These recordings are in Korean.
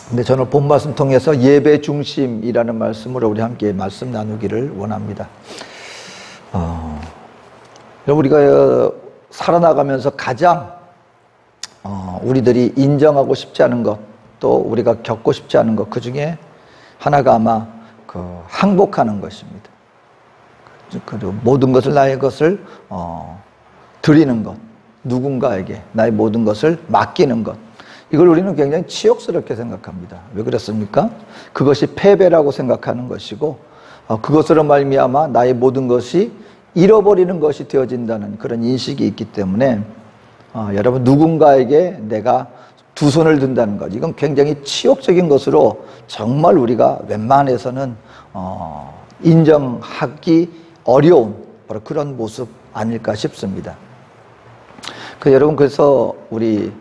근데 저는 본 말씀 통해서 예배 중심이라는 말씀으로 우리 함께 말씀 나누기를 원합니다. 우리가 살아나가면서 가장 우리들이 인정하고 싶지 않은 것, 또 우리가 겪고 싶지 않은 것, 그 중에 하나가 아마 항복하는 것입니다. 그리고 모든 것을, 나의 것을 드리는 것, 누군가에게 나의 모든 것을 맡기는 것, 이걸 우리는 굉장히 치욕스럽게 생각합니다. 왜 그렇습니까? 그것이 패배라고 생각하는 것이고, 그것으로 말미암아 나의 모든 것이 잃어버리는 것이 되어진다는 그런 인식이 있기 때문에 여러분, 누군가에게 내가 두 손을 든다는 것, 이건 굉장히 치욕적인 것으로 정말 우리가 웬만해서는 인정하기 어려운 바로 그런 모습 아닐까 싶습니다. 여러분, 그래서 우리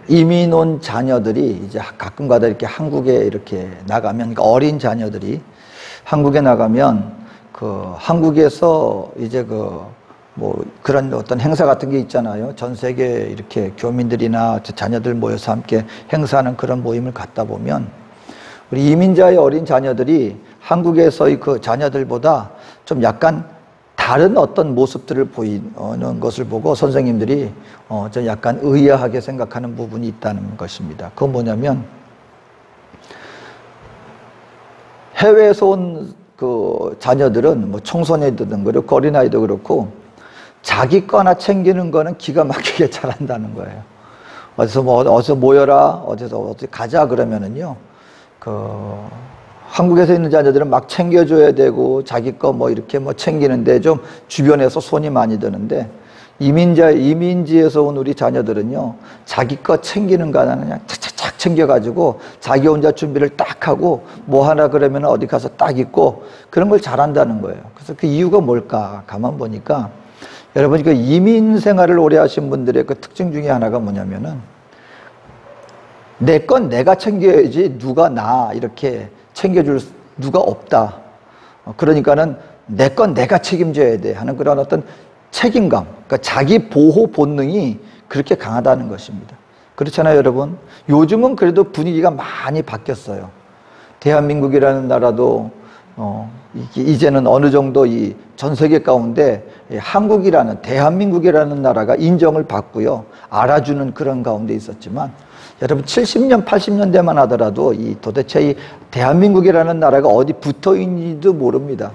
이민 온 자녀들이 이제 가끔가다 이렇게 한국에 이렇게 나가면, 그러니까 어린 자녀들이 한국에 나가면 한국에서 이제 뭐 그런 어떤 행사 같은 게 있잖아요. 전 세계 이렇게 교민들이나 자녀들 모여서 함께 행사하는 그런 모임을 갔다 보면 우리 이민자의 어린 자녀들이 한국에서의 그 자녀들보다 좀 약간 다른 어떤 모습들을 보이는 것을 보고 선생님들이 좀 약간 의아하게 생각하는 부분이 있다는 것입니다. 그건 뭐냐면, 해외에서 온 그 자녀들은 뭐 청소년이든 그렇고 어린아이도 그렇고 자기 거 하나 챙기는 거는 기가 막히게 잘한다는 거예요. 어디서 모여라, 어디 가자 그러면은요, 한국에서 있는 자녀들은 막 챙겨줘야 되고 자기 거 뭐 이렇게 뭐 챙기는데 좀 주변에서 손이 많이 드는데, 이민지에서 온 우리 자녀들은요, 자기 거 챙기는 거 하나 그냥 착착착 챙겨가지고 자기 혼자 준비를 딱 하고 뭐 하나 그러면 어디 가서 딱 입고 그런 걸 잘한다는 거예요. 그래서 그 이유가 뭘까 가만 보니까, 여러분, 그 이민 생활을 오래 하신 분들의 그 특징 중에 하나가 뭐냐면은, 내 건 내가 챙겨야지 누가 나 이렇게 챙겨줄 누가 없다. 그러니까는 내 건 내가 책임져야 돼 하는 그런 어떤 책임감, 그러니까 자기 보호 본능이 그렇게 강하다는 것입니다. 그렇잖아요, 여러분. 요즘은 그래도 분위기가 많이 바뀌었어요. 대한민국이라는 나라도 이제는 어느 정도 이 전 세계 가운데 한국이라는, 대한민국이라는 나라가 인정을 받고요, 알아주는 그런 가운데 있었지만, 여러분, 70년, 80년대만 하더라도 도대체 이 대한민국이라는 나라가 어디 붙어 있는지도 모릅니다.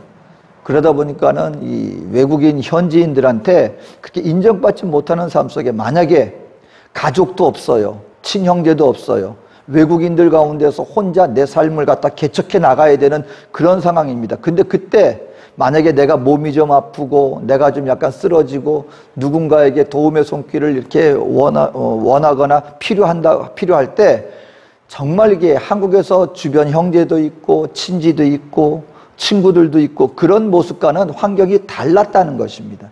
그러다 보니까는 이 외국인 현지인들한테 그렇게 인정받지 못하는 삶 속에, 만약에 가족도 없어요, 친형제도 없어요, 외국인들 가운데서 혼자 내 삶을 갖다 개척해 나가야 되는 그런 상황입니다. 근데 그때 만약에 내가 몸이 좀 아프고 내가 좀 약간 쓰러지고 누군가에게 도움의 손길을 이렇게 원하거나 필요할 때, 정말 이게 한국에서 주변 형제도 있고 친지도 있고 친구들도 있고 그런 모습과는 환경이 달랐다는 것입니다.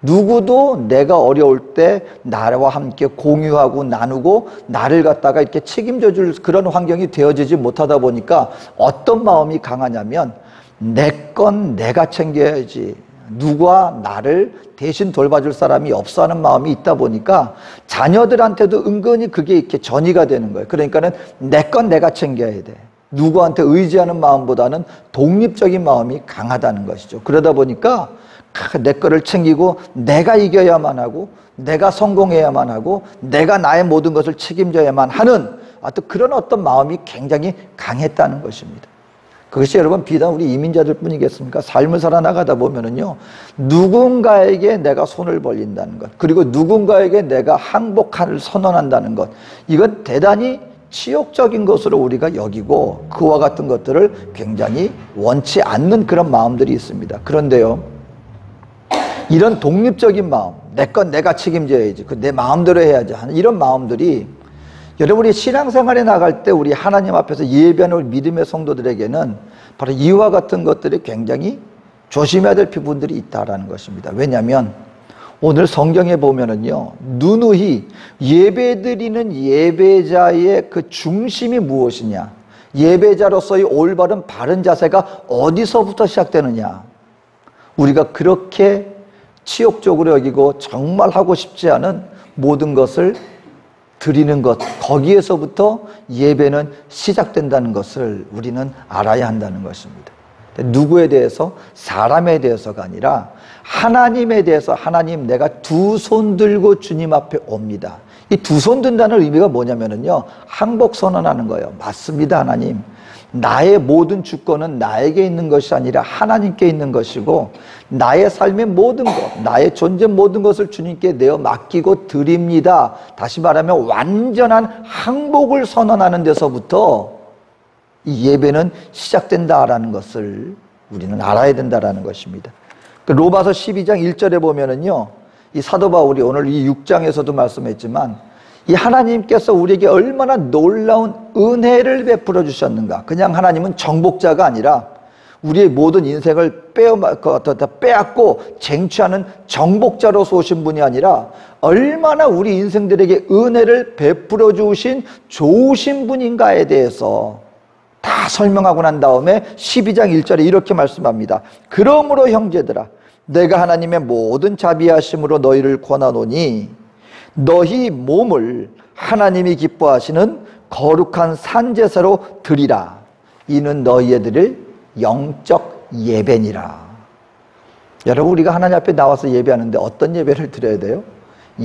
누구도 내가 어려울 때 나와 함께 공유하고 나누고 나를 갖다가 이렇게 책임져 줄 그런 환경이 되어지지 못하다 보니까 어떤 마음이 강하냐면, 내 건 내가 챙겨야지, 누가 나를 대신 돌봐줄 사람이 없어 하는 마음이 있다 보니까 자녀들한테도 은근히 그게 이렇게 전이가 되는 거예요. 그러니까는 내 건 내가 챙겨야 돼. 누구한테 의지하는 마음보다는 독립적인 마음이 강하다는 것이죠. 그러다 보니까 내 거를 챙기고 내가 이겨야만 하고 내가 성공해야만 하고 내가 나의 모든 것을 책임져야만 하는 그런 어떤 마음이 굉장히 강했다는 것입니다. 그것이 여러분, 비단 우리 이민자들 뿐이겠습니까? 삶을 살아나가다 보면은요, 누군가에게 내가 손을 벌린다는 것, 그리고 누군가에게 내가 항복을 선언한다는 것, 이건 대단히 치욕적인 것으로 우리가 여기고 그와 같은 것들을 굉장히 원치 않는 그런 마음들이 있습니다. 그런데요, 이런 독립적인 마음, 내 건 내가 책임져야지, 내 마음대로 해야지 하는 이런 마음들이, 여러분이 신앙생활에 나갈 때 우리 하나님 앞에서 예배하는 믿음의 성도들에게는 바로 이와 같은 것들이 굉장히 조심해야 될 부분들이 있다라는 것입니다. 왜냐하면 오늘 성경에 보면은요, 누누이 예배드리는 예배자의 그 중심이 무엇이냐, 예배자로서의 올바른 바른 자세가 어디서부터 시작되느냐, 우리가 그렇게 치욕적으로 여기고 정말 하고 싶지 않은 모든 것을 드리는 것, 거기에서부터 예배는 시작된다는 것을 우리는 알아야 한다는 것입니다. 누구에 대해서? 사람에 대해서가 아니라 하나님에 대해서, 하나님 내가 두 손 들고 주님 앞에 옵니다. 이 두 손 든다는 의미가 뭐냐면요, 항복 선언하는 거예요. 맞습니다, 하나님. 나의 모든 주권은 나에게 있는 것이 아니라 하나님께 있는 것이고, 나의 삶의 모든 것, 나의 존재 모든 것을 주님께 내어 맡기고 드립니다. 다시 말하면 완전한 항복을 선언하는 데서부터 이 예배는 시작된다라는 것을 우리는 알아야 된다라는 것입니다. 로마서 12장 1절에 보면은요, 이 사도 바울이 오늘 이 6장에서도 말씀했지만, 이 하나님께서 우리에게 얼마나 놀라운 은혜를 베풀어 주셨는가. 그냥 하나님은 정복자가 아니라 우리의 모든 인생을 빼앗고 쟁취하는 정복자로서 오신 분이 아니라 얼마나 우리 인생들에게 은혜를 베풀어 주신 좋으신 분인가에 대해서 다 설명하고 난 다음에 12장 1절에 이렇게 말씀합니다. 그러므로 형제들아, 내가 하나님의 모든 자비하심으로 너희를 권하노니 너희 몸을 하나님이 기뻐하시는 거룩한 산제사로 드리라. 이는 너희의 드릴 영적 예배니라. 여러분, 우리가 하나님 앞에 나와서 예배하는데 어떤 예배를 드려야 돼요?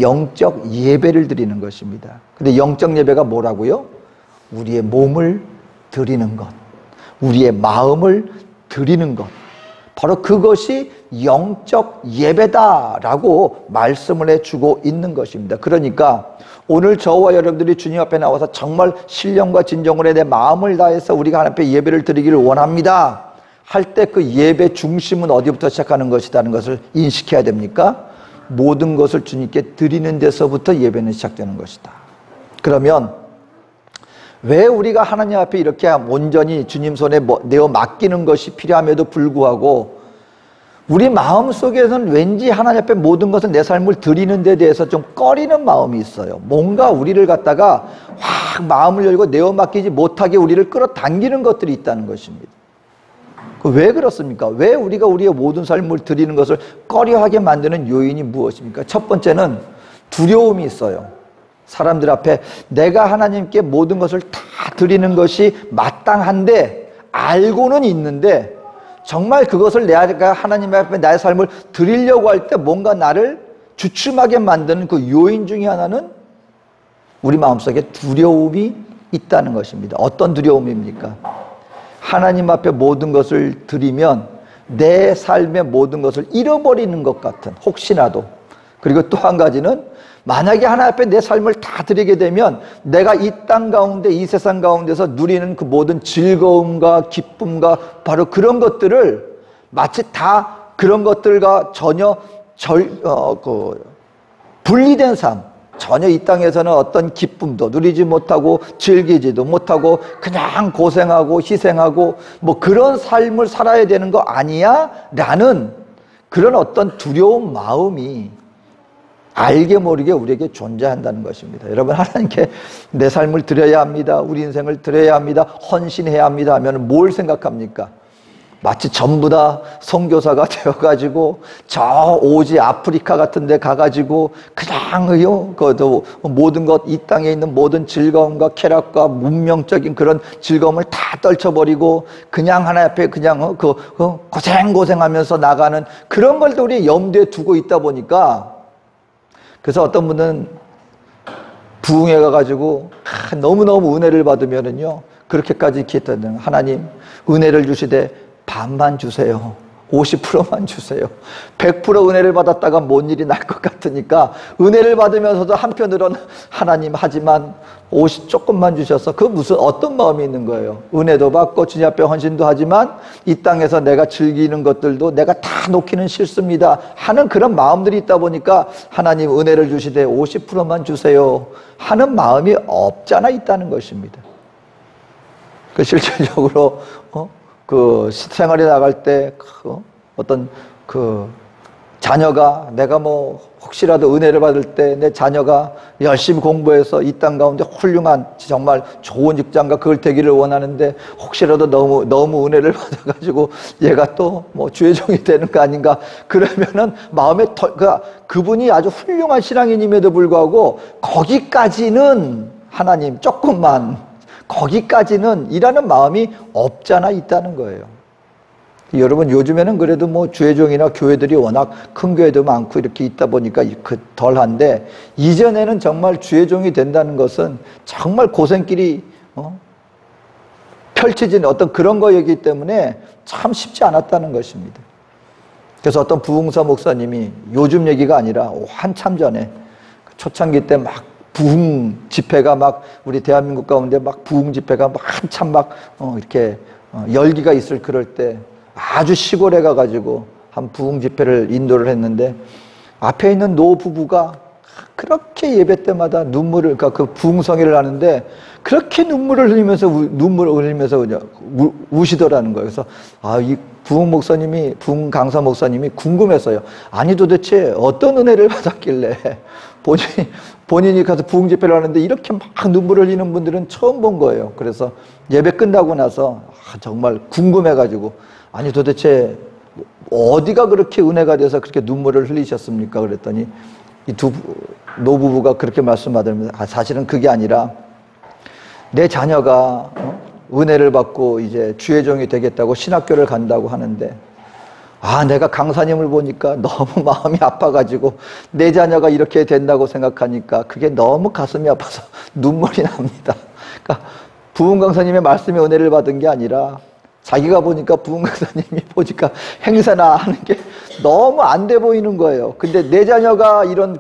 영적 예배를 드리는 것입니다. 근데 영적 예배가 뭐라고요? 우리의 몸을 드리는 것, 우리의 마음을 드리는 것, 바로 그것이 영적 예배다라고 말씀을 해주고 있는 것입니다. 그러니까 오늘 저와 여러분들이 주님 앞에 나와서 정말 신령과 진정으로 내 마음을 다해서 우리가 하나님 앞에 예배를 드리기를 원합니다 할 때 그 예배 중심은 어디부터 시작하는 것이라는 것을 인식해야 됩니까? 모든 것을 주님께 드리는 데서부터 예배는 시작되는 것이다. 그러면 왜 우리가 하나님 앞에 이렇게 온전히 주님 손에 내어 맡기는 것이 필요함에도 불구하고 우리 마음속에서는 왠지 하나님 앞에 모든 것을 내 삶을 드리는 데 대해서 좀 꺼리는 마음이 있어요. 뭔가 우리를 갖다가 확 마음을 열고 내어 맡기지 못하게 우리를 끌어당기는 것들이 있다는 것입니다. 왜 그렇습니까? 왜 우리가 우리의 모든 삶을 드리는 것을 꺼려하게 만드는 요인이 무엇입니까? 첫 번째는 두려움이 있어요. 사람들 앞에 내가 하나님께 모든 것을 다 드리는 것이 마땅한데, 알고는 있는데 정말 그것을 내가 하나님 앞에 나의 삶을 드리려고 할 때 뭔가 나를 주춤하게 만드는 그 요인 중에 하나는 우리 마음속에 두려움이 있다는 것입니다. 어떤 두려움입니까? 하나님 앞에 모든 것을 드리면 내 삶의 모든 것을 잃어버리는 것 같은, 혹시나도. 그리고 또 한 가지는 만약에 하나님 앞에 내 삶을 다 드리게 되면 내가 이 땅 가운데, 이 세상 가운데서 누리는 그 모든 즐거움과 기쁨과 바로 그런 것들을 마치 다 그런 것들과 전혀 분리된 삶, 전혀 이 땅에서는 어떤 기쁨도 누리지 못하고 즐기지도 못하고 그냥 고생하고 희생하고 뭐 그런 삶을 살아야 되는 거 아니야? 라는 그런 어떤 두려운 마음이 알게 모르게 우리에게 존재한다는 것입니다. 여러분, 하나님께 내 삶을 드려야 합니다, 우리 인생을 드려야 합니다, 헌신해야 합니다 하면 뭘 생각합니까? 마치 전부 다 선교사가 되어가지고 저 오지 아프리카 같은 데 가가지고 그냥요, 모든 것, 이 땅에 있는 모든 즐거움과 쾌락과 문명적인 그런 즐거움을 다 떨쳐버리고 그냥 하나님 앞에 그냥 고생하면서 나가는 그런 걸 또 우리 염두에 두고 있다 보니까, 그래서 어떤 분은 부흥회 가가지고 너무너무 은혜를 받으면은요, 그렇게까지 기도하는, 하나님 은혜를 주시되 반만 주세요, 50%만 주세요. 100% 은혜를 받았다가 뭔 일이 날 것 같으니까 은혜를 받으면서도 한편으로는 하나님 하지만 50 조금만 주셔서, 그 무슨 어떤 마음이 있는 거예요? 은혜도 받고 주님 앞에 헌신도 하지만 이 땅에서 내가 즐기는 것들도 내가 다 놓기는 싫습니다 하는 그런 마음들이 있다 보니까 하나님 은혜를 주시되 50%만 주세요 하는 마음이 없잖아 있다는 것입니다. 그 실질적으로 그 생활에 나갈 때 어떤 그 자녀가 내가 뭐 혹시라도 은혜를 받을 때 내 자녀가 열심히 공부해서 이 땅 가운데 훌륭한 정말 좋은 직장과 그걸 되기를 원하는데 혹시라도 너무 은혜를 받아가지고 얘가 또 뭐 주의 종이 되는 거 아닌가, 그러면은 마음에 그분이 아주 훌륭한 신앙인임에도 불구하고 거기까지는 하나님 조금만, 거기까지는 이라는 마음이 없잖아 있다는 거예요. 여러분, 요즘에는 그래도 뭐 주의종이나 교회들이 워낙 큰 교회도 많고 이렇게 있다 보니까 덜한데, 이전에는 정말 주의종이 된다는 것은 정말 고생길이 펼쳐진 어떤 그런 거이기 때문에 참 쉽지 않았다는 것입니다. 그래서 어떤 부흥서 목사님이, 요즘 얘기가 아니라 한참 전에 초창기 때 막 부흥 집회가 막 우리 대한민국 가운데 막 부흥 집회가 막 한참 막 이렇게 열기가 있을 그럴 때 아주 시골에 가가지고 한 부흥 집회를 인도를 했는데, 앞에 있는 노부부가 그렇게 예배 때마다 눈물을, 그러니까 그 부흥성회를 하는데 그렇게 눈물을 흘리면서 우시더라는 거예요. 그래서 이 부흥 강사 목사님이 궁금했어요. 아니 도대체 어떤 은혜를 받았길래 본인이 가서 부흥 집회를 하는데 이렇게 막 눈물을 흘리는 분들은 처음 본 거예요. 그래서 예배 끝나고 나서 정말 궁금해가지고, 아니 도대체 어디가 그렇게 은혜가 돼서 그렇게 눈물을 흘리셨습니까? 그랬더니 이 두 노부부가 그렇게 말씀하더라면서, 사실은 그게 아니라 내 자녀가 은혜를 받고 이제 주의 종이 되겠다고 신학교를 간다고 하는데, 내가 강사님을 보니까 너무 마음이 아파가지고 내 자녀가 이렇게 된다고 생각하니까 그게 너무 가슴이 아파서 눈물이 납니다. 그러니까 부흥 강사님의 말씀에 은혜를 받은 게 아니라 자기가 보니까 부흥 강사님이 보니까 행사나 하는 게 너무 안 돼 보이는 거예요. 근데 내 자녀가 이런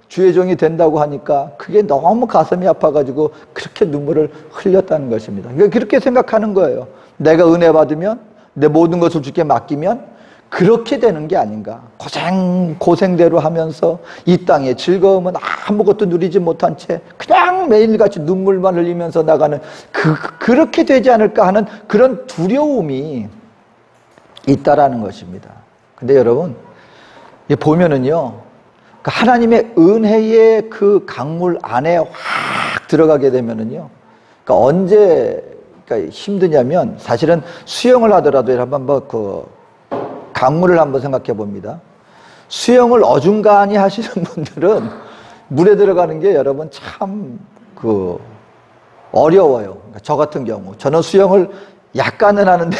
주의 종이 된다고 하니까 그게 너무 가슴이 아파가지고 그렇게 눈물을 흘렸다는 것입니다. 그렇게 생각하는 거예요. 내가 은혜 받으면, 내 모든 것을 주께 맡기면 그렇게 되는 게 아닌가. 고생대로 하면서 이 땅의 즐거움은 아무것도 누리지 못한 채 그냥 매일같이 눈물만 흘리면서 나가는 그렇게 되지 않을까 하는 그런 두려움이 있다라는 것입니다. 근데 여러분, 보면은요, 하나님의 은혜의 그 강물 안에 확 들어가게 되면은요, 그러니까 언제 힘드냐면, 사실은 수영을 하더라도 한번 강물을 한번 생각해 봅니다. 수영을 어중간히 하시는 분들은 물에 들어가는 게 여러분 참 어려워요. 그러니까 저 같은 경우, 저는 수영을 약간은 하는데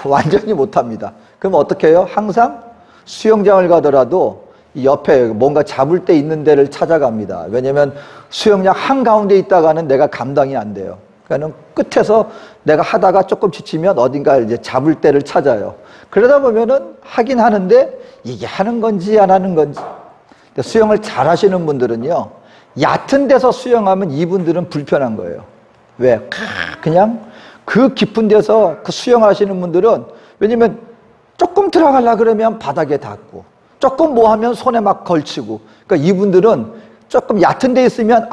완전히 못합니다. 그럼 어떻게 해요? 항상 수영장을 가더라도 옆에 뭔가 잡을 데 있는 데를 찾아갑니다. 왜냐면 수영장 한가운데 있다가는 내가 감당이 안 돼요. 그러니까 끝에서 내가 하다가 조금 지치면 어딘가 이제 잡을 데를 찾아요. 그러다 보면은 하긴 하는데 이게 하는 건지 안 하는 건지. 수영을 잘 하시는 분들은요, 얕은 데서 수영하면 이분들은 불편한 거예요. 왜? 그냥 그 깊은 데서 그 수영하시는 분들은, 왜냐면 조금 들어가려 그러면 바닥에 닿고, 조금 뭐 하면 손에 막 걸치고, 그러니까 이분들은 조금 얕은 데 있으면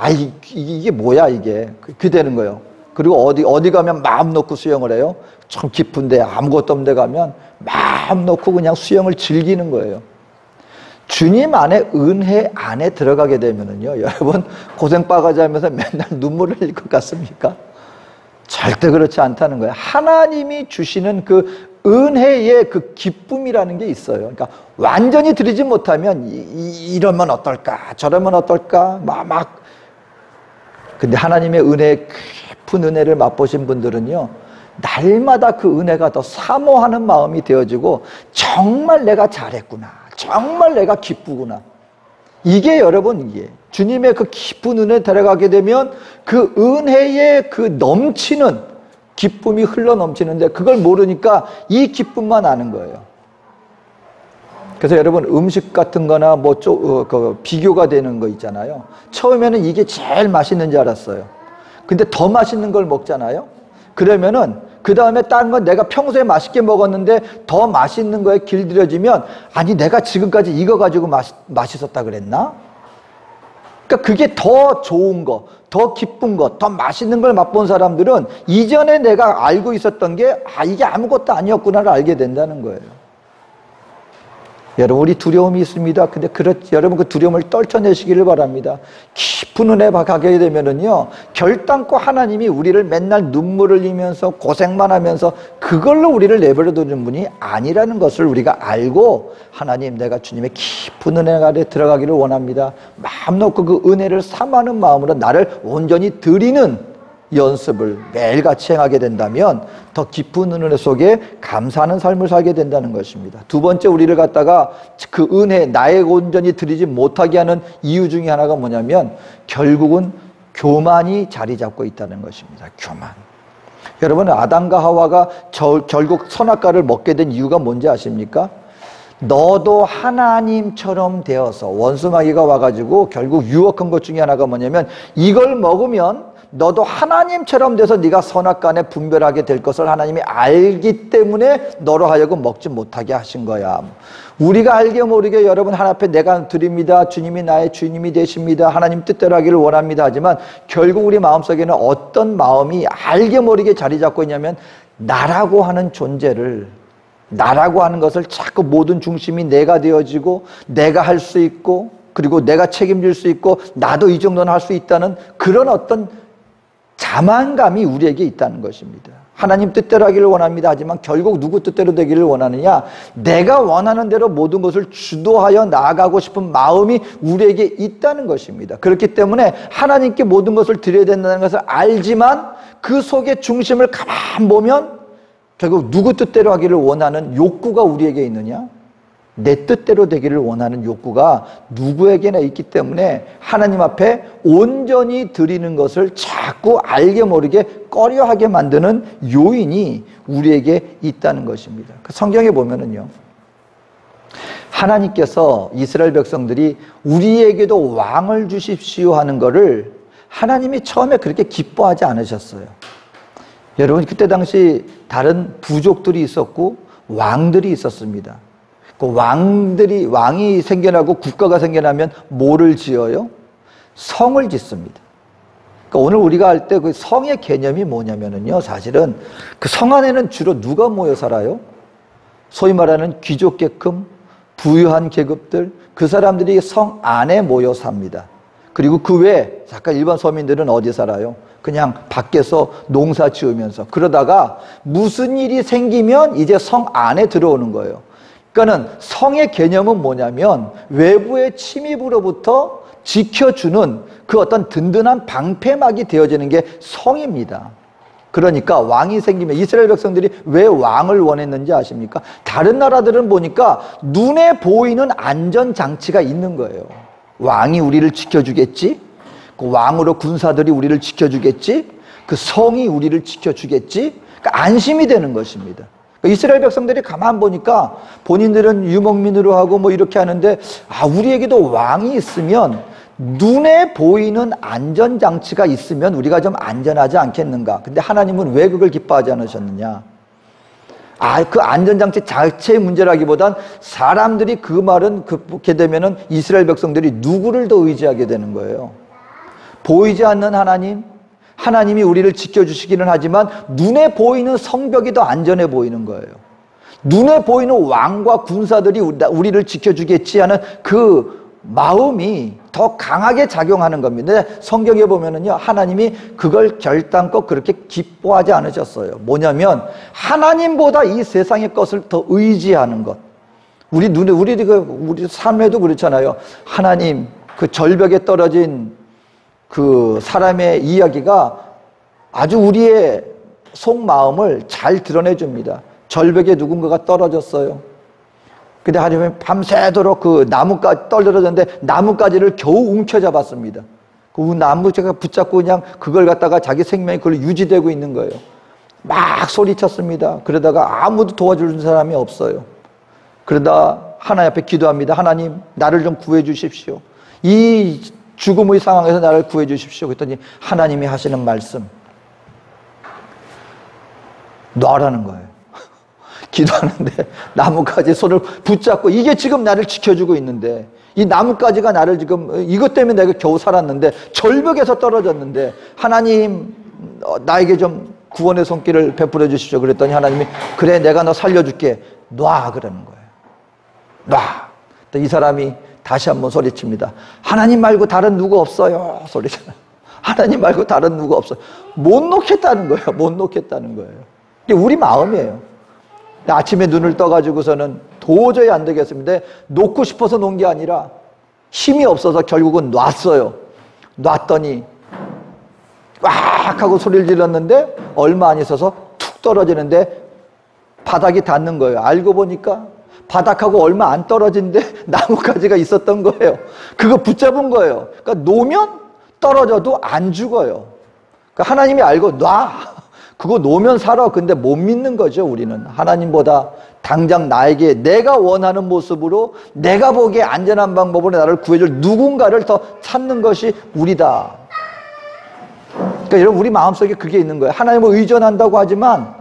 이게 뭐야 이게, 그게 되는 거예요. 그리고 어디 가면 마음 놓고 수영을 해요. 좀 깊은데 아무것도 없는 데 가면 마음 놓고 그냥 수영을 즐기는 거예요. 주님 안에, 은혜 안에 들어가게 되면은요, 여러분 고생바가지 하면서 맨날 눈물을 흘릴 것 같습니까? 절대 그렇지 않다는 거예요. 하나님이 주시는 그 은혜의 그 기쁨이라는 게 있어요. 그러니까 완전히 드리지 못하면 이러면 어떨까, 저러면 어떨까, 근데 하나님의 깊은 은혜를 맛보신 분들은요, 날마다 그 은혜가 더 사모하는 마음이 되어지고, 정말 내가 잘했구나, 정말 내가 기쁘구나. 이게 여러분, 이게 주님의 그 깊은 은혜에 들어가게 되면 그 은혜의 그 넘치는 기쁨이 흘러 넘치는데, 그걸 모르니까 이 기쁨만 아는 거예요. 그래서 여러분, 음식 같은 거나 비교가 되는 거 있잖아요. 처음에는 이게 제일 맛있는 줄 알았어요. 근데 더 맛있는 걸 먹잖아요. 그러면은 그 다음에 다른 건 내가 평소에 맛있게 먹었는데 더 맛있는 거에 길들여지면, 아니 내가 지금까지 이거 가지고 맛있었다 그랬나? 그러니까 그게 더 좋은 거, 더 기쁜 거, 더 맛있는 걸 맛본 사람들은 이전에 내가 알고 있었던 게 이게 아무것도 아니었구나를 알게 된다는 거예요. 여러분, 우리 두려움이 있습니다. 근데 여러분, 그 두려움을 떨쳐내시기를 바랍니다. 깊은 은혜 가게 되면은요, 결단코 하나님이 우리를 맨날 눈물을 흘리면서 고생만 하면서 그걸로 우리를 내버려 두는 분이 아니라는 것을 우리가 알고, 하나님, 내가 주님의 깊은 은혜 아래 들어가기를 원합니다. 마음 놓고 그 은혜를 삼하는 마음으로 나를 온전히 드리는 연습을 매일같이 행하게 된다면 더 깊은 은혜 속에 감사하는 삶을 살게 된다는 것입니다. 두 번째, 우리를 갖다가 그 은혜, 나의 온전히 드리지 못하게 하는 이유 중에 하나가 뭐냐면 결국은 교만이 자리 잡고 있다는 것입니다. 교만. 여러분, 아담과 하와가 결국 선악과를 먹게 된 이유가 뭔지 아십니까? 너도 하나님처럼 되어서, 원수마귀가 와가지고 결국 유혹한 것 중에 하나가 뭐냐면 이걸 먹으면 너도 하나님처럼 돼서 네가 선악간에 분별하게 될 것을 하나님이 알기 때문에 너로 하여금 먹지 못하게 하신 거야. 우리가 알게 모르게 여러분, 하나님 앞에 내가 드립니다, 주님이 나의 주님이 되십니다, 하나님 뜻대로 하기를 원합니다 하지만 결국 우리 마음속에는 어떤 마음이 알게 모르게 자리 잡고 있냐면 나라고 하는 존재를, 나라고 하는 것을 자꾸 모든 중심이 내가 되어지고 내가 할 수 있고 그리고 내가 책임질 수 있고 나도 이 정도는 할 수 있다는 그런 어떤 자만감이 우리에게 있다는 것입니다. 하나님 뜻대로 하기를 원합니다 하지만 결국 누구 뜻대로 되기를 원하느냐? 내가 원하는 대로 모든 것을 주도하여 나아가고 싶은 마음이 우리에게 있다는 것입니다. 그렇기 때문에 하나님께 모든 것을 드려야 된다는 것을 알지만 그 속에 중심을 가만 보면 결국 누구 뜻대로 하기를 원하는 욕구가 우리에게 있느냐? 내 뜻대로 되기를 원하는 욕구가 누구에게나 있기 때문에 하나님 앞에 온전히 드리는 것을 자꾸 알게 모르게 꺼려하게 만드는 요인이 우리에게 있다는 것입니다. 성경에 보면은요, 하나님께서 이스라엘 백성들이 우리에게도 왕을 주십시오 하는 것을 하나님이 처음에 그렇게 기뻐하지 않으셨어요. 여러분, 그때 당시 다른 부족들이 있었고 왕들이 있었습니다. 그 왕이 생겨나고 국가가 생겨나면 뭐를 지어요? 성을 짓습니다. 그러니까 오늘 우리가 할 때 그 성의 개념이 뭐냐면요, 사실은 그 성 안에는 주로 누가 모여 살아요? 소위 말하는 귀족계급, 부유한 계급들, 그 사람들이 성 안에 모여 삽니다. 그리고 그 외에 잠깐 일반 서민들은 어디 살아요? 그냥 밖에서 농사 지으면서, 그러다가 무슨 일이 생기면 이제 성 안에 들어오는 거예요. 그러니까는 성의 개념은 뭐냐면 외부의 침입으로부터 지켜주는 그 어떤 든든한 방패막이 되어지는 게 성입니다. 그러니까 왕이 생기면, 이스라엘 백성들이 왜 왕을 원했는지 아십니까? 다른 나라들은 보니까 눈에 보이는 안전장치가 있는 거예요. 왕이 우리를 지켜주겠지, 그 왕으로 군사들이 우리를 지켜주겠지, 그 성이 우리를 지켜주겠지, 그러니까 안심이 되는 것입니다. 이스라엘 백성들이 가만 보니까 본인들은 유목민으로 하고 뭐 이렇게 하는데, 우리에게도 왕이 있으면, 눈에 보이는 안전장치가 있으면 우리가 좀 안전하지 않겠는가? 근데 하나님은 왜 그걸 기뻐하지 않으셨느냐? 그 안전장치 자체의 문제라기보단 사람들이 그 말은 극복하게 되면은 이스라엘 백성들이 누구를 더 의지하게 되는 거예요? 보이지 않는 하나님이 우리를 지켜주시기는 하지만 눈에 보이는 성벽이 더 안전해 보이는 거예요. 눈에 보이는 왕과 군사들이 우리를 지켜주겠지 하는 그 마음이 더 강하게 작용하는 겁니다. 성경에 보면은요, 하나님이 그걸 결단코 그렇게 기뻐하지 않으셨어요. 뭐냐면 하나님보다 이 세상의 것을 더 의지하는 것. 우리 삶에도 그렇잖아요. 하나님, 그 절벽에 떨어진 그 사람의 이야기가 아주 우리의 속마음을 잘 드러내줍니다. 절벽에 누군가가 떨어졌어요. 근데 하나님은 밤새도록 그 나뭇가지 떨어졌는데 나뭇가지를 겨우 움켜잡았습니다. 그 나뭇가지가 붙잡고 그냥 그걸 갖다가 자기 생명이 그걸 유지되고 있는 거예요. 막 소리쳤습니다. 그러다가 아무도 도와주는 사람이 없어요. 그러다 하나님 앞에 기도합니다. 하나님, 나를 좀 구해 주십시오. 이 죽음의 상황에서 나를 구해 주십시오. 그랬더니 하나님이 하시는 말씀, 놔라는 거예요. 기도하는데 나뭇가지 손을 붙잡고, 이게 지금 나를 지켜주고 있는데, 이 나뭇가지가 나를 지금, 이것 때문에 내가 겨우 살았는데, 절벽에서 떨어졌는데, 하나님, 나에게 좀 구원의 손길을 베풀어 주십시오. 그랬더니 하나님이, 그래, 내가 너 살려줄게. 놔, 그러는 거예요. 놔. 이 사람이 다시 한번 소리칩니다. 하나님 말고 다른 누구 없어요. 소리잖아요. 하나님 말고 다른 누구 없어요. 못 놓겠다는 거예요. 못 놓겠다는 거예요. 이게 우리 마음이에요. 아침에 눈을 떠가지고서는 도저히 안 되겠습니다. 놓고 싶어서 놓은 게 아니라 힘이 없어서 결국은 놨어요. 놨더니 꽉 하고 소리를 질렀는데 얼마 안 있어서 툭 떨어지는데 바닥이 닿는 거예요. 알고 보니까 바닥하고 얼마 안 떨어진데 나뭇가지가 있었던 거예요. 그거 붙잡은 거예요. 그러니까 놓으면 떨어져도 안 죽어요. 그러니까 하나님이 알고 놔. 그거 놓으면 살아. 근데 못 믿는 거죠. 우리는 하나님보다 당장 나에게 내가 원하는 모습으로 내가 보기에 안전한 방법으로 나를 구해줄 누군가를 더 찾는 것이 우리다. 그러니까 여러분 우리 마음속에 그게 있는 거예요. 하나님을 의존한다고 하지만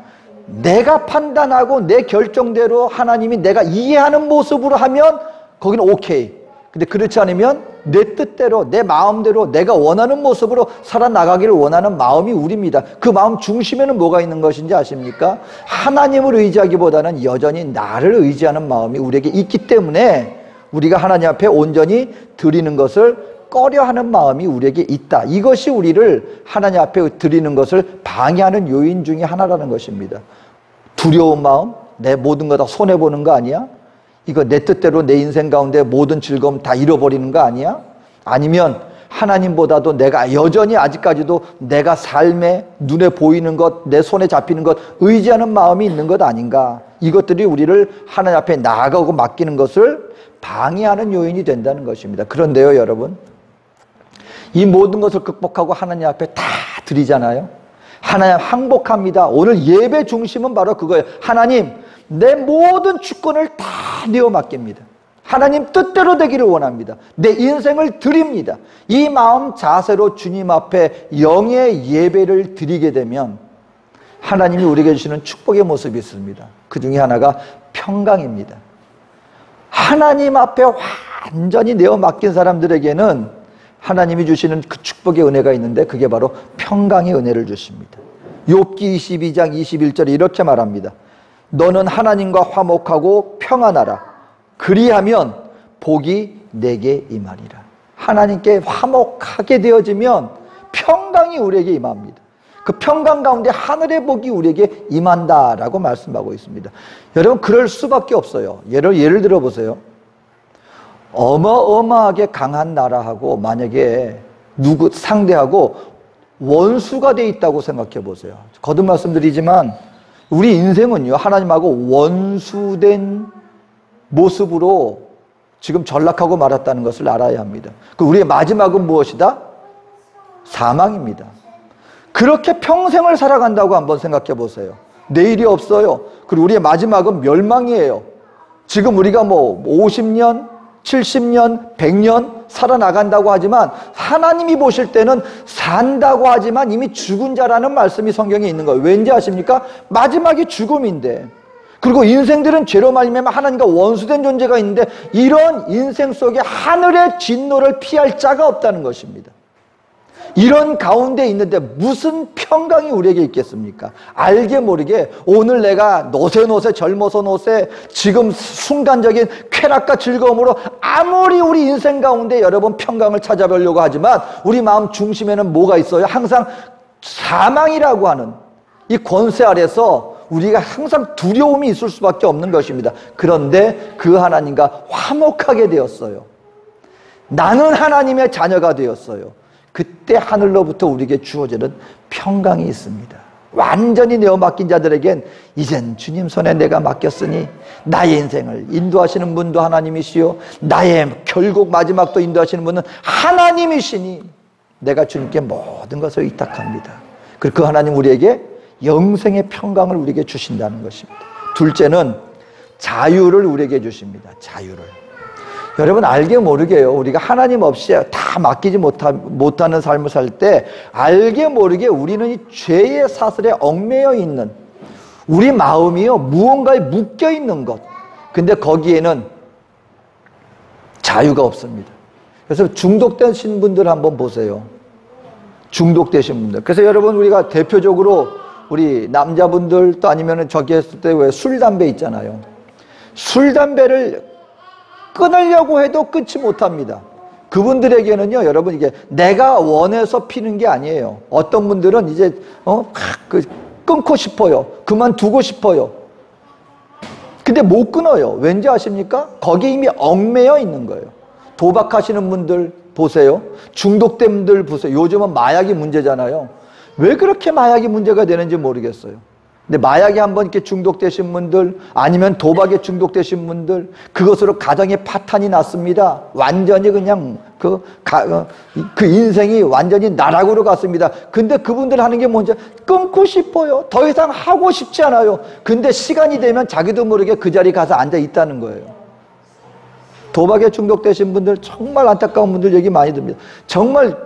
내가 판단하고 내 결정대로 하나님이 내가 이해하는 모습으로 하면 거기는 오케이. 근데 그렇지 않으면 내 뜻대로 내 마음대로 내가 원하는 모습으로 살아나가기를 원하는 마음이 우리입니다. 그 마음 중심에는 뭐가 있는 것인지 아십니까? 하나님을 의지하기보다는 여전히 나를 의지하는 마음이 우리에게 있기 때문에 우리가 하나님 앞에 온전히 드리는 것을 꺼려하는 마음이 우리에게 있다. 이것이 우리를 하나님 앞에 드리는 것을 방해하는 요인 중에 하나라는 것입니다. 두려운 마음, 내 모든 거 다 손해보는 거 아니야? 이거 내 뜻대로 내 인생 가운데 모든 즐거움 다 잃어버리는 거 아니야? 아니면 하나님보다도 내가 여전히 아직까지도 내가 삶에 눈에 보이는 것, 내 손에 잡히는 것 의지하는 마음이 있는 것 아닌가? 이것들이 우리를 하나님 앞에 나아가고 맡기는 것을 방해하는 요인이 된다는 것입니다. 그런데요, 여러분, 이 모든 것을 극복하고 하나님 앞에 다 드리잖아요. 하나님 항복합니다. 오늘 예배 중심은 바로 그거예요. 하나님, 내 모든 주권을 다 내어 맡깁니다. 하나님 뜻대로 되기를 원합니다. 내 인생을 드립니다. 이 마음 자세로 주님 앞에 영의 예배를 드리게 되면 하나님이 우리에게 주시는 축복의 모습이 있습니다. 그 중에 하나가 평강입니다. 하나님 앞에 완전히 내어 맡긴 사람들에게는 하나님이 주시는 그 축복의 은혜가 있는데 그게 바로 평강의 은혜를 주십니다. 욥기 22장 21절에 이렇게 말합니다. 너는 하나님과 화목하고 평안하라. 그리하면 복이 내게 임하리라. 하나님께 화목하게 되어지면 평강이 우리에게 임합니다. 그 평강 가운데 하늘의 복이 우리에게 임한다라고 말씀하고 있습니다. 여러분 그럴 수밖에 없어요. 예를 들어보세요. 어마어마하게 강한 나라하고 만약에 누구 상대하고 원수가 돼 있다고 생각해 보세요. 거듭 말씀드리지만 우리 인생은요 하나님하고 원수된 모습으로 지금 전락하고 말았다는 것을 알아야 합니다. 우리의 마지막은 무엇이다? 사망입니다. 그렇게 평생을 살아간다고 한번 생각해 보세요. 내일이 없어요. 그리고 우리의 마지막은 멸망이에요. 지금 우리가 50년 70년, 100년 살아나간다고 하지만 하나님이 보실 때는 산다고 하지만 이미 죽은 자라는 말씀이 성경에 있는 거예요. 왠지 아십니까? 마지막이 죽음인데 그리고 인생들은 죄로 말미암아 하나님과 원수된 존재가 있는데 이런 인생 속에 하늘의 진노를 피할 자가 없다는 것입니다. 이런 가운데 있는데 무슨 평강이 우리에게 있겠습니까? 알게 모르게 오늘 내가 노세 젊어서 노세 지금 순간적인 쾌락과 즐거움으로 아무리 우리 인생 가운데 여러분 평강을 찾아보려고 하지만 우리 마음 중심에는 뭐가 있어요? 항상 사망이라고 하는 이 권세 아래서 우리가 항상 두려움이 있을 수밖에 없는 것입니다. 그런데 그 하나님과 화목하게 되었어요. 나는 하나님의 자녀가 되었어요. 그때 하늘로부터 우리에게 주어지는 평강이 있습니다. 완전히 내어 맡긴 자들에겐 이젠 주님 손에 내가 맡겼으니 나의 인생을 인도하시는 분도 하나님이시요 나의 결국 마지막도 인도하시는 분은 하나님이시니 내가 주님께 모든 것을 의탁합니다. 그리고 그 하나님 우리에게 영생의 평강을 우리에게 주신다는 것입니다. 둘째는 자유를 우리에게 주십니다. 자유를. 여러분 알게 모르게요. 우리가 하나님 없이 다 맡기지 못하는 삶을 살 때 알게 모르게 우리는 이 죄의 사슬에 얽매여 있는 우리 마음이요 무언가에 묶여 있는 것. 근데 거기에는 자유가 없습니다. 그래서 중독되신 분들 한번 보세요. 중독되신 분들. 그래서 여러분 우리가 대표적으로 우리 남자분들 또 아니면 저기 했을 때 왜 술, 담배 있잖아요. 술, 담배를 끊으려고 해도 끊지 못합니다. 그분들에게는요, 여러분, 이게 내가 원해서 피는 게 아니에요. 어떤 분들은 이제 끊고 싶어요. 그만두고 싶어요. 근데 못 끊어요. 왠지 아십니까? 거기에 이미 얽매여 있는 거예요. 도박하시는 분들 보세요. 중독된 분들 보세요. 요즘은 마약이 문제잖아요. 왜 그렇게 마약이 문제가 되는지 모르겠어요. 근데 마약에 한번 이렇게 중독되신 분들, 아니면 도박에 중독되신 분들, 그것으로 가정의 파탄이 났습니다. 완전히 그냥 그 인생이 완전히 나락으로 갔습니다. 근데 그분들 하는 게 뭔지 끊고 싶어요. 더 이상 하고 싶지 않아요. 근데 시간이 되면 자기도 모르게 그 자리에 가서 앉아 있다는 거예요. 도박에 중독되신 분들, 정말 안타까운 분들 얘기 많이 듭니다. 정말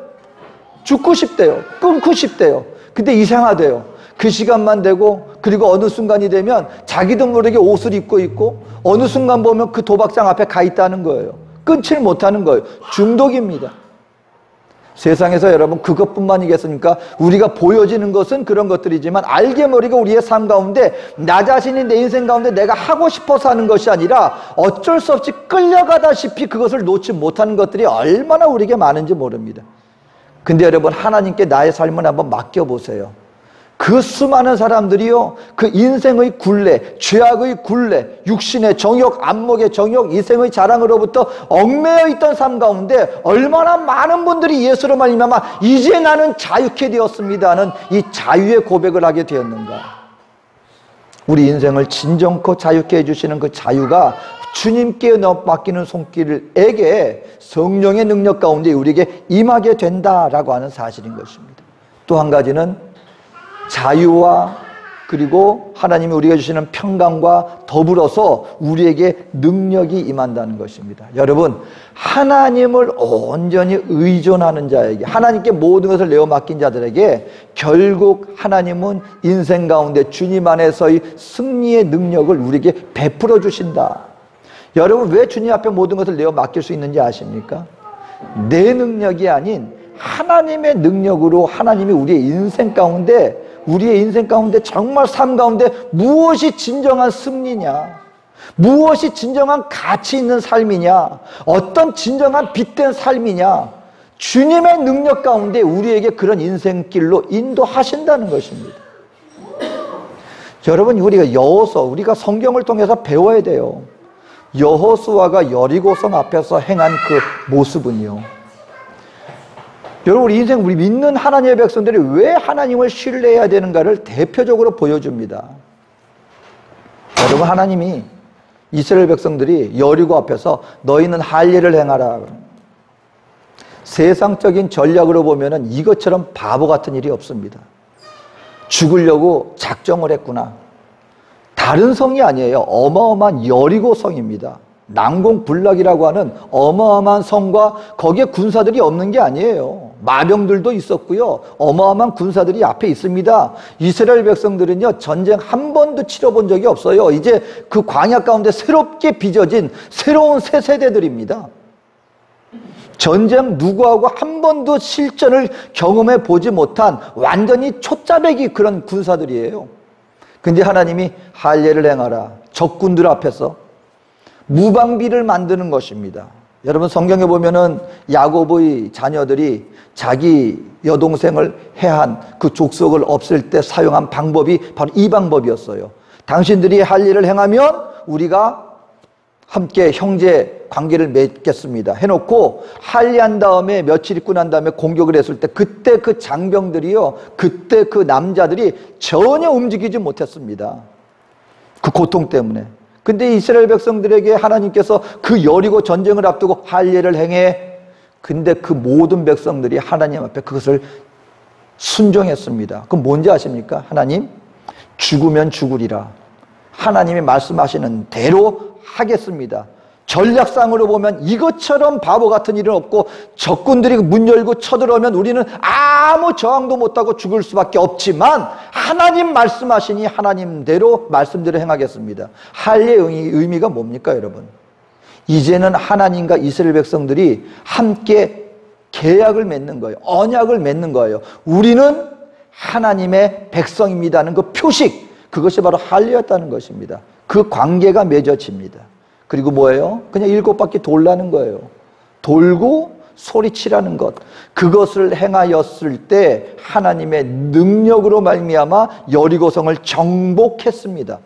죽고 싶대요. 끊고 싶대요. 근데 이상하대요. 그 시간만 되고, 그리고 어느 순간이 되면 자기도 모르게 옷을 입고 있고, 어느 순간 보면 그 도박장 앞에 가 있다는 거예요. 끊지를 못하는 거예요. 중독입니다. 세상에서 여러분 그것뿐만이겠습니까? 우리가 보여지는 것은 그런 것들이지만 알게 모르게 우리의 삶 가운데 나 자신이 내 인생 가운데 내가 하고 싶어서 하는 것이 아니라 어쩔 수 없이 끌려가다시피 그것을 놓지 못하는 것들이 얼마나 우리에게 많은지 모릅니다. 근데 여러분, 하나님께 나의 삶을 한번 맡겨보세요. 그 수많은 사람들이요, 그 인생의 굴레, 죄악의 굴레, 육신의 정욕, 안목의 정욕, 이생의 자랑으로부터 얽매여 있던 삶 가운데 얼마나 많은 분들이 예수로 말미암아 이제 나는 자유케 되었습니다는 이 자유의 고백을 하게 되었는가. 우리 인생을 진정코 자유케 해주시는 그 자유가 주님께 맡기는 손길에게 성령의 능력 가운데 우리에게 임하게 된다라고 하는 사실인 것입니다. 또 한 가지는 자유와 그리고 하나님이 우리가 주시는 평강과 더불어서 우리에게 능력이 임한다는 것입니다. 여러분, 하나님을 온전히 의존하는 자에게, 하나님께 모든 것을 내어 맡긴 자들에게 결국 하나님은 인생 가운데 주님 안에서의 승리의 능력을 우리에게 베풀어 주신다. 여러분, 왜 주님 앞에 모든 것을 내어 맡길 수 있는지 아십니까? 내 능력이 아닌 하나님의 능력으로 하나님이 우리의 인생 가운데 정말 삶 가운데 무엇이 진정한 승리냐, 무엇이 진정한 가치 있는 삶이냐, 어떤 진정한 빛된 삶이냐, 주님의 능력 가운데 우리에게 그런 인생길로 인도하신다는 것입니다. 여러분, 우리가 성경을 통해서 배워야 돼요. 여호수아가 여리고성 앞에서 행한 그 모습은요, 여러분, 우리 믿는 하나님의 백성들이 왜 하나님을 신뢰해야 되는가를 대표적으로 보여줍니다. 여러분, 하나님이 이스라엘 백성들이 여리고 앞에서 너희는 할 일을 행하라. 세상적인 전략으로 보면은 이것처럼 바보 같은 일이 없습니다. 죽으려고 작정을 했구나. 다른 성이 아니에요. 어마어마한 여리고 성입니다. 난공불락이라고 하는 어마어마한 성과 거기에 군사들이 없는 게 아니에요. 마병들도 있었고요. 어마어마한 군사들이 앞에 있습니다. 이스라엘 백성들은요, 전쟁 한 번도 치러본 적이 없어요. 이제 그 광야 가운데 새롭게 빚어진 새로운 새 세대들입니다. 전쟁 누구하고 한 번도 실전을 경험해 보지 못한 완전히 초짜배기 그런 군사들이에요. 근데 하나님이 할례를 행하라. 적군들 앞에서 무방비를 만드는 것입니다. 여러분, 성경에 보면은 야곱의 자녀들이 자기 여동생을 해한 그 족속을 없앨 때 사용한 방법이 바로 이 방법이었어요. 당신들이 할 일을 행하면 우리가 함께 형제 관계를 맺겠습니다 해놓고 할례한 다음에 며칠 있고 난 다음에 공격을 했을 때 그때 그 장병들이요, 그때 그 남자들이 전혀 움직이지 못했습니다. 그 고통 때문에. 근데 이스라엘 백성들에게 하나님께서 그 여리고 전쟁을 앞두고 할례를 행해. 근데 그 모든 백성들이 하나님 앞에 그것을 순종했습니다. 그럼 뭔지 아십니까? 하나님, 죽으면 죽으리라. 하나님이 말씀하시는 대로 하겠습니다. 전략상으로 보면 이것처럼 바보 같은 일은 없고 적군들이 문 열고 쳐들어오면 우리는 아무 저항도 못하고 죽을 수밖에 없지만 하나님 말씀하시니 하나님대로 말씀대로 행하겠습니다. 할례의 의미가 뭡니까, 여러분? 이제는 하나님과 이스라엘 백성들이 함께 계약을 맺는 거예요. 언약을 맺는 거예요. 우리는 하나님의 백성입니다는 그 표식, 그것이 바로 할례였다는 것입니다. 그 관계가 맺어집니다. 그리고 뭐예요? 그냥 7바퀴 돌라는 거예요. 돌고 소리치라는 것. 그것을 행하였을 때 하나님의 능력으로 말미암아 여리고성을 정복했습니다.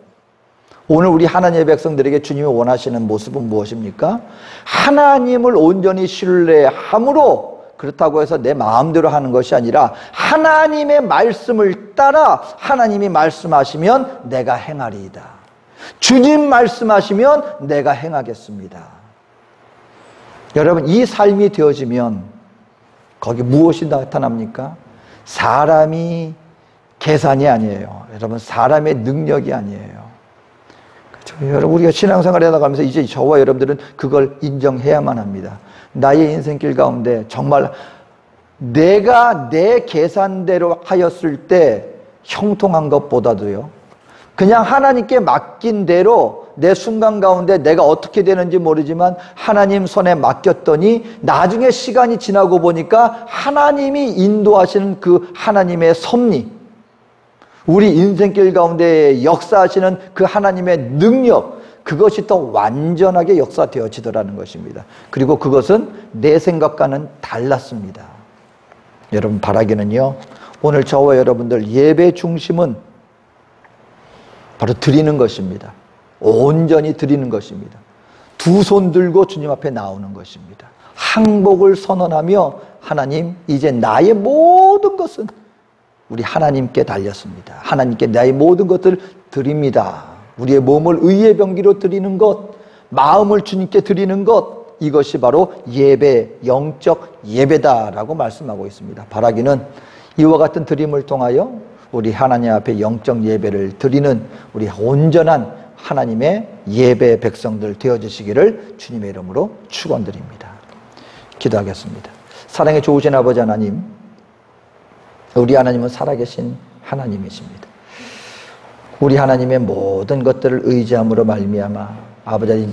오늘 우리 하나님의 백성들에게 주님이 원하시는 모습은 무엇입니까? 하나님을 온전히 신뢰함으로, 그렇다고 해서 내 마음대로 하는 것이 아니라 하나님의 말씀을 따라 하나님이 말씀하시면 내가 행하리이다. 주님 말씀하시면 내가 행하겠습니다. 여러분, 이 삶이 되어지면 거기 무엇이 나타납니까? 사람이 계산이 아니에요. 여러분, 사람의 능력이 아니에요. 그렇죠? 여러분, 우리가 신앙생활에 나가면서 이제 저와 여러분들은 그걸 인정해야만 합니다. 나의 인생길 가운데 정말 내가 내 계산대로 하였을 때 형통한 것보다도요, 그냥 하나님께 맡긴 대로 내 순간 가운데 내가 어떻게 되는지 모르지만 하나님 손에 맡겼더니 나중에 시간이 지나고 보니까 하나님이 인도하시는 그 하나님의 섭리, 우리 인생길 가운데 역사하시는 그 하나님의 능력, 그것이 더 완전하게 역사되어지더라는 것입니다. 그리고 그것은 내 생각과는 달랐습니다. 여러분, 바라기는요, 오늘 저와 여러분들 예배 중심은 바로 드리는 것입니다. 온전히 드리는 것입니다. 두 손 들고 주님 앞에 나오는 것입니다. 항복을 선언하며 하나님, 이제 나의 모든 것은 우리 하나님께 달렸습니다. 하나님께 나의 모든 것을 드립니다. 우리의 몸을 의의 병기로 드리는 것, 마음을 주님께 드리는 것, 이것이 바로 예배, 영적 예배다라고 말씀하고 있습니다. 바라기는 이와 같은 드림을 통하여 우리 하나님 앞에 영적 예배를 드리는 우리 온전한 하나님의 예배 백성들 되어주시기를 주님의 이름으로 축원드립니다. 기도하겠습니다. 사랑의 좋으신 아버지 하나님, 우리 하나님은 살아계신 하나님이십니다. 우리 하나님의 모든 것들을 의지함으로 말미암아 아버지,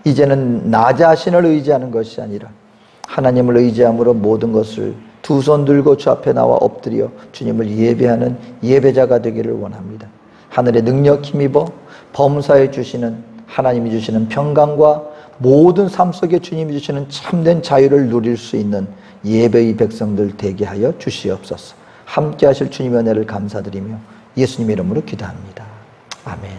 이제는 나 자신을 의지하는 것이 아니라 하나님을 의지함으로 모든 것을 두 손 들고 주 앞에 나와 엎드려 주님을 예배하는 예배자가 되기를 원합니다. 하늘의 능력 힘입어 범사에 주시는 하나님이 주시는 평강과 모든 삶 속에 주님이 주시는 참된 자유를 누릴 수 있는 예배의 백성들 되게 하여 주시옵소서. 함께 하실 주님의 은혜를 감사드리며 예수님의 이름으로 기도합니다. 아멘.